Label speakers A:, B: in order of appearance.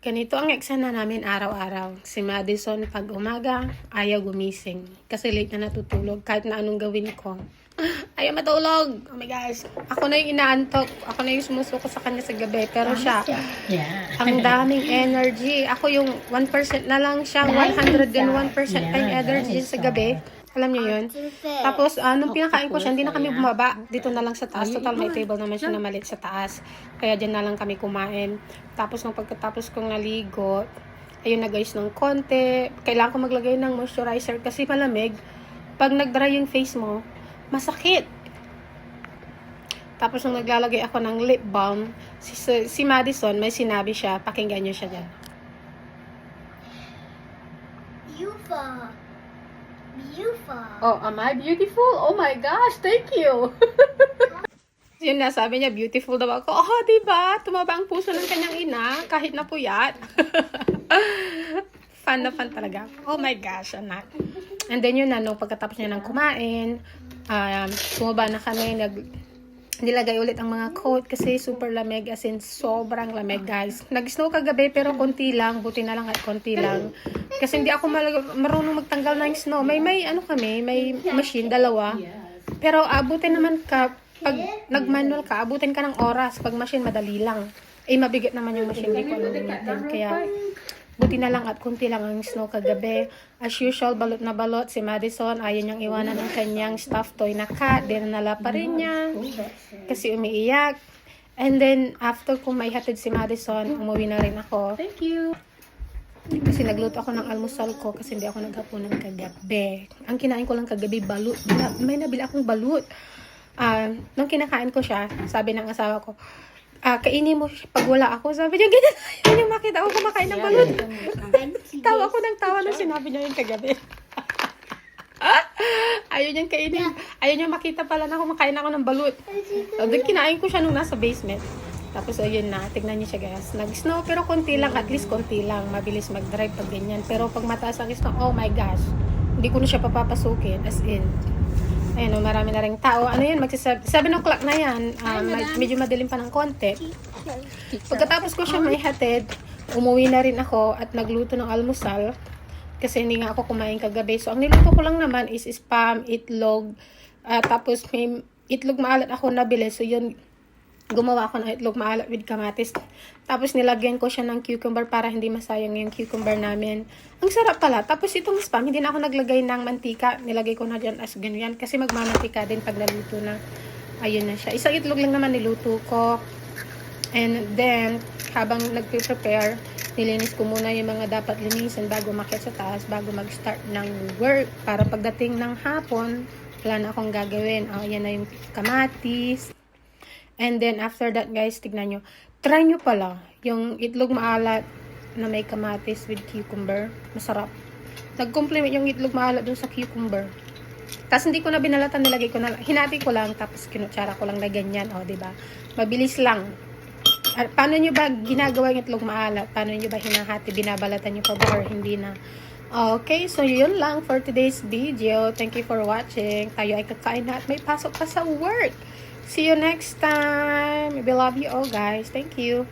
A: Ganito ang eksena namin araw-araw. Si Madison pag umaga, ayaw gumising. Kasi late na natutulog. Kahit na anong gawin ko. Ayaw matulog. Oh my gosh. Ako na yung inaantok. Ako na yung sumusuko sa kanya sa gabi. Pero siya, ang daming energy. Ako yung 1% na lang siya. 101% pa yung energy sa gabi. Alam niyo yun? Tapos, nung pinakain ko siya, hindi na kami bumaba. Dito na lang sa taas. Total, may table naman siya na maliit sa taas. Kaya dyan na lang kami kumain. Tapos, nung pagkatapos kong naligo, ayun na guys, ng konti. Kailangan ko maglagay ng moisturizer kasi malamig. Pag nag-dry yung face mo, masakit. Tapos, nung naglalagay ako ng lip balm, si Madison, may sinabi siya, pakinggan niyo siya dyan.
B: Beautiful.
A: Oh, am I beautiful? Oh my gosh, thank you. Yun na, sabi niya, beautiful daw ako. Oh, diba? Tumaba ang puso ng kanyang ina, kahit na puyat. Fun na fun talaga. Oh my gosh, anak. And then yun na, nung pagkatapos niya ng kumain, tumaba na kami, nilagay ulit ang mga coat kasi super lamig, as in sobrang lamig guys. Nag-snow kagabi pero konti lang, buti na lang at konti lang. Kasi hindi ako marunong magtanggal ng snow. May may machine, dalawa. Pero abutin naman ka, pag nag-manual ka, abutin ka ng oras. Pag machine, madali lang. Mabigat naman yung machine, hindi ko natin. Kaya buti na lang at konti lang ang snow kagabi. As usual, balot na balot. Si Madison, ayaw niyang iwanan ang kanyang stuffed toy na cat. Dinala pa rin niya. Kasi umiiyak. And then, after kung may hatid si Madison, umuwi na rin ako. Thank you. Kasi nagluto ako ng almusal ko kasi hindi ako naghapunan kagabi. Ang kinain ko lang kagabi, balut. May nabili akong balut. Nung kinakain ko siya, sabi ng asawa ko, kainin mo pag wala ako. Sabi niya, ganyan. Ayaw niya makita ako kumakain ng balut. Tawa ko ng tawa nung sinabi niya yung kagabi. Ayaw niyang kainin. Ayaw niya makita pala na kumakain ako ng balut. So, kinain ko siya nung nasa basement. Tapos, ayun na. Tignan niyo siya, guys. Nag-snow, pero konti lang. At least konti lang. Mabilis mag-drive pag ganyan. Pero pag mataas ang snow, oh my gosh. Hindi ko na siya papapasukin. As in. Ayun, marami na rin tao. Ano yun? 7 o'clock na yan. Medyo madilim pa ng konti. Pagkatapos ko siya may hatid, umuwi na rin ako at nagluto ng almusal. Kasi hindi nga ako kumain kagabi. So, ang niluto ko lang naman is spam, itlog. Tapos may itlog maalat ako nabili. So, yun, gumawa ako ng itlog maalat with kamatis. Tapos nilagyan ko siya ng cucumber para hindi masayang yung cucumber namin. Ang sarap pala. Tapos itong spam, hindi na ako naglagay ng mantika. Nilagay ko na dyan as ganyan. Kasi magmamantika din pag naluto na. Ayun na siya. Isang itlog lang naman niluto ko. And then, habang nagpe-prepare, nilinis ko muna yung mga dapat linisin bago umakyat sa taas, bago mag-start ng work. Para pagdating ng hapon, wala na akong gagawin. Yan na yung kamatis. And then, after that, guys, tignan nyo. Try nyo pala yung itlog maalat na may kamatis with cucumber. Masarap. Nag-complement yung itlog maalat dun sa cucumber. Tapos, hindi ko na binalatan, nilagay ko na lang. Hinati ko lang, tapos kinutsara ko lang na ganyan. Diba? Mabilis lang. Paano nyo ba ginagawa yung itlog maalat? Paano nyo ba hinahati? Binabalatan nyo pa ba or hindi na? Okay, so yun lang for today's video. Thank you for watching. Tayo ay kakain na at may pasok pa sa work. See you next time. We love you all, guys. Thank you.